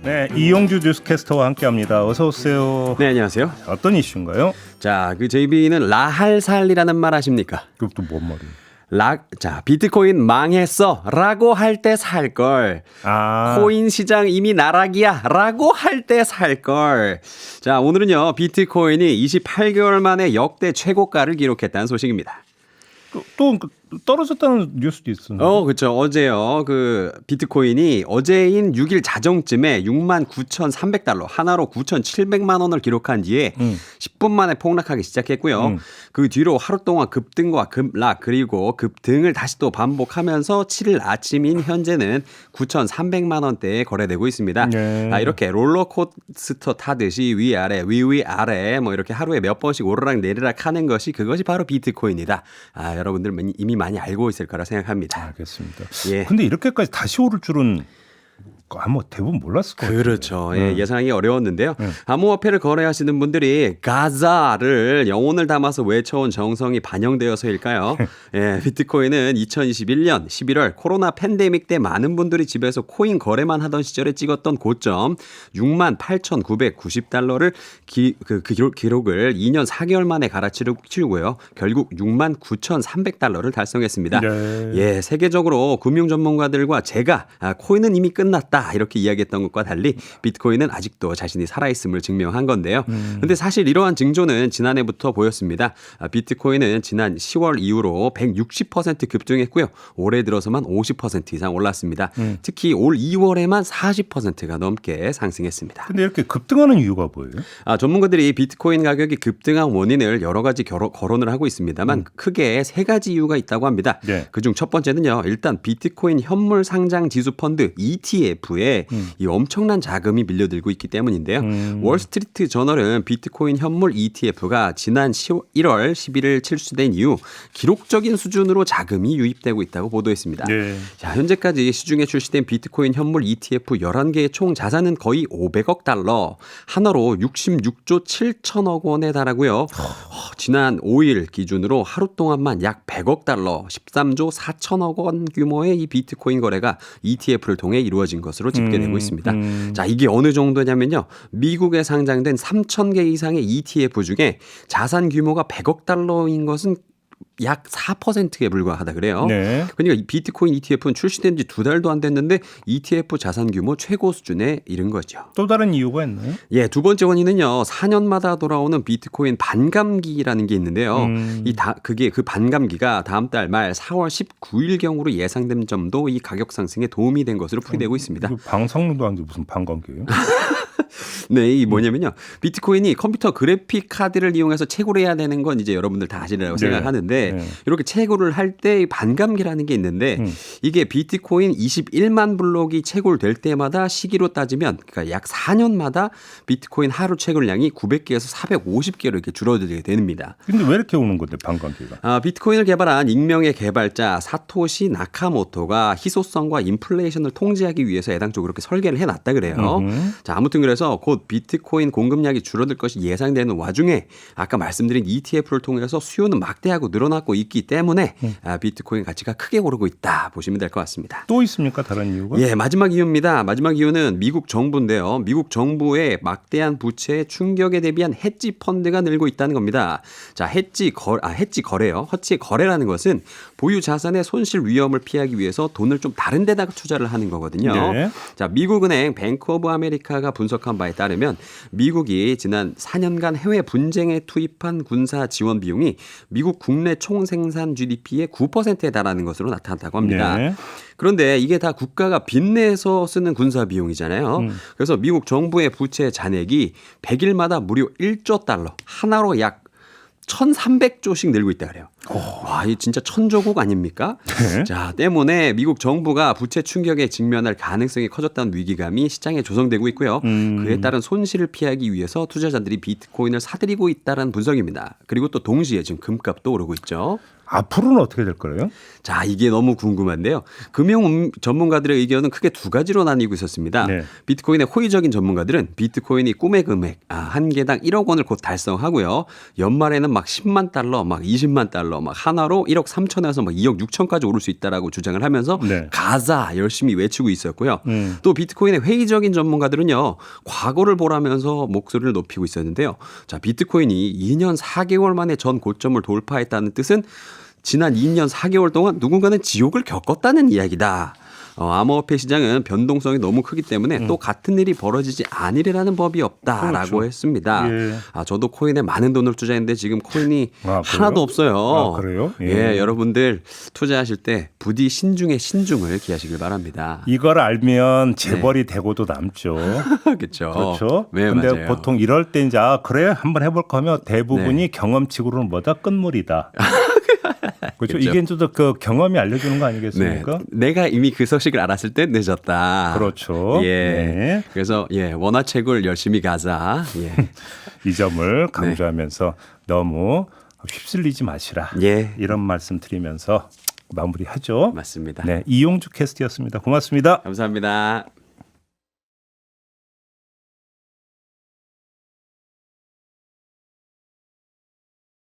네, 이용주 뉴스캐스터와 함께합니다. 어서 오세요. 네, 안녕하세요. 어떤 이슈인가요? 자, 그 JB는 라할살이라는 말 아십니까? 그것도 뭔 말이에요? 자, 비트코인 망했어 라고 할 때 살 걸. 코인 시장 이미 나락이야 라고 할 때 살 걸. 자, 오늘은요, 비트코인이 28개월 만에 역대 최고가를 기록했다는 소식입니다. 또 떨어졌다는 뉴스도 있었는데. 그렇죠. 어제요. 그 비트코인이 어제인 6일 자정쯤에 69,300달러, 하나로 9,700만 원을 기록한 뒤에 10분 만에 폭락하기 시작했고요. 그 뒤로 하루 동안 급등과 급락 그리고 급등을 다시 또 반복하면서 7일 아침인 현재는 9,300만 원대에 거래되고 있습니다. 네. 이렇게 롤러코스터 타듯이 위아래 위아래 뭐 이렇게 하루에 몇 번씩 오르락 내리락 하는 것이 그것이 바로 비트코인이다. 여러분들 이미 많이 알고 있을 거라 생각합니다. 알겠습니다. 예. 근데 이렇게까지 다시 오를 줄은 아마 대부분 몰랐을 거예요. 그렇죠. 예, 예상하기 어려웠는데요. 암호화폐를 거래하시는 분들이 가자를 영혼을 담아서 외쳐온 정성이 반영되어서일까요? 예, 비트코인은 2021년 11월 코로나 팬데믹 때 많은 분들이 집에서 코인 거래만 하던 시절에 찍었던 고점 68,990달러를 기록을 2년 4개월 만에 갈아치우고요. 결국 69,300달러를 달성했습니다. 네. 예, 세계적으로 금융 전문가들과 제가 코인은 이미 끝났다. 이렇게 이야기했던 것과 달리 비트코인은 아직도 자신이 살아있음을 증명한 건데요. 그런데 사실 이러한 징조는 지난해부터 보였습니다. 비트코인은 지난 10월 이후로 160% 급등했고요. 올해 들어서만 50% 이상 올랐습니다. 특히 올 2월에만 40%가 넘게 상승했습니다. 근데 이렇게 급등하는 이유가 뭐예요? 전문가들이 비트코인 가격이 급등한 원인을 여러 가지 거론을 하고 있습니다만 크게 세 가지 이유가 있다고 합니다. 네. 그중 첫 번째는요. 일단 비트코인 현물 상장 지수 펀드 ETF에 이 엄청난 자금이 밀려들고 있기 때문인데요. 월스트리트 저널은 비트코인 현물 ETF가 지난 1월 11일 출시된 이후 기록적인 수준으로 자금이 유입되고 있다고 보도했습니다. 네. 자, 현재까지 시중에 출시된 비트코인 현물 ETF 11개의 총 자산은 거의 500억 달러, 하나로 66조 7천억 원에 달하고요. 지난 5일 기준으로 하루 동안만 약 100억 달러, 13조 4천억 원 규모의 이 비트코인 거래가 ETF를 통해 이루어진 것으로 집계되고 있습니다. 자, 이게 어느 정도냐면요. 미국에 상장된 3,000개 이상의 ETF 중에 자산 규모가 100억 달러인 것은 약 4%에 불과하다 그래요. 네. 그러니까 이 비트코인 ETF는 출시된 지 2달도 안 됐는데 ETF 자산 규모 최고 수준에 이른 거죠. 또 다른 이유가 있나요? 예, 두 번째 원인은요. 4년마다 돌아오는 비트코인 반감기라는 게 있는데요. 그게 그 반감기가 다음 달 말 4월 19일경으로 예상된 점도 이 가격 상승에 도움이 된 것으로 풀이되고 있습니다. 방성도 아닌데 무슨 반관계예요? 네, 이 뭐냐면요. 비트코인이 컴퓨터 그래픽 카드를 이용해서 채굴을 해야 되는 건 이제 여러분들 다 아시리라고 생각하는데 이렇게 채굴을 할 때 반감기라는 게 있는데 이게 비트코인 21만 블록이 채굴될 때마다 시기로 따지면 그러니까 약 4년마다 비트코인 하루 채굴량이 900개에서 450개로 이렇게 줄어들게 됩니다. 근데 왜 이렇게 오는 건데 반관계가? 비트코인을 개발한 익명의 개발자 사토시 나카모토가 희소성과 인플레이션을 통제하기 위해서 애당초로 그렇게 설계를 해놨다 그래요. 자, 아무튼 그래서 곧 비트코인 공급량이 줄어들 것이 예상되는 와중에 아까 말씀드린 ETF를 통해서 수요는 막대하고 늘어나고 있기 때문에 비트코인 가치가 크게 오르고 있다 보시면 될 것 같습니다. 또 있습니까? 다른 이유가? 예, 마지막 이유입니다. 마지막 이유는 미국 정부인데요. 미국 정부의 막대한 부채의 충격에 대비한 헤지 펀드가 늘고 있다는 겁니다. 자, 헤지 거래요. 허치의 거래라는 것은 보유 자산의 손실 위험을 피하기 위해서 돈을 좀 다른 데다가 투자를 하는 거거든요. 네. 자, 미국은행 뱅크 오브 아메리카가 분석한 바에 따르면 미국이 지난 4년간 해외 분쟁에 투입한 군사 지원 비용이 미국 국내 총생산 GDP의 9%에 달하는 것으로 나타났다고 합니다. 네. 그런데 이게 다 국가가 빚내서 쓰는 군사 비용이잖아요. 그래서 미국 정부의 부채 잔액이 100일마다 무려 1조 달러, 하나로 약 1,300조씩 늘고 있다 그래요. 와, 이 진짜 천조국 아닙니까? 네. 자, 때문에 미국 정부가 부채 충격에 직면할 가능성이 커졌다는 위기감이 시장에 조성되고 있고요. 그에 따른 손실을 피하기 위해서 투자자들이 비트코인을 사들이고 있다는 분석입니다. 그리고 또 동시에 지금 금값도 오르고 있죠. 앞으로는 어떻게 될 거예요? 자, 이게 너무 궁금한데요. 금융 전문가들의 의견은 크게 두 가지로 나뉘고 있었습니다. 네. 비트코인의 호의적인 전문가들은 비트코인이 꿈의 금액, 한 개당 1억 원을 곧 달성하고요. 연말에는 막 10만 달러, 막 20만 달러, 막 하나로 1억 3천에서 막 2억 6천까지 오를 수 있다라고 주장을 하면서 네. 가자 열심히 외치고 있었고요. 또 비트코인의 회의적인 전문가들은요. 과거를 보라면서 목소리를 높이고 있었는데요. 자, 비트코인이 2년 4개월 만에 전 고점을 돌파했다는 뜻은 지난 2년 4개월 동안 누군가는 지옥을 겪었다는 이야기다. 암호화폐 시장은 변동성이 너무 크기 때문에 또 같은 일이 벌어지지 않으리라는 법이 없다라고 그렇죠. 했습니다. 예. 저도 코인에 많은 돈을 투자했는데 지금 코인이 그래요? 하나도 없어요. 그래요? 예, 여러분들 투자하실 때 부디 신중에 신중을 기하시길 바랍니다. 이걸 알면 재벌이 되고도 남죠. 그렇죠. 그렇죠. 네, 근데 맞아요. 보통 이럴 때 이제 그래 한번 해볼까 하면 대부분이 경험칙으로는 뭐다 끝물이다. 그렇죠. 그렇죠. 이게 이제 그 경험이 알려주는 거 네, 아니겠습니까? 내가 이미 그 소식을 알았을 때 늦었다. 그렇죠. 예. 네. 그래서 원화채굴 열심히 가자. 예. 이 점을 강조하면서 너무 휩쓸리지 마시라. 예. 이런 말씀 드리면서 마무리하죠. 맞습니다. 네, 이용주 캐스트였습니다. 고맙습니다. 감사합니다.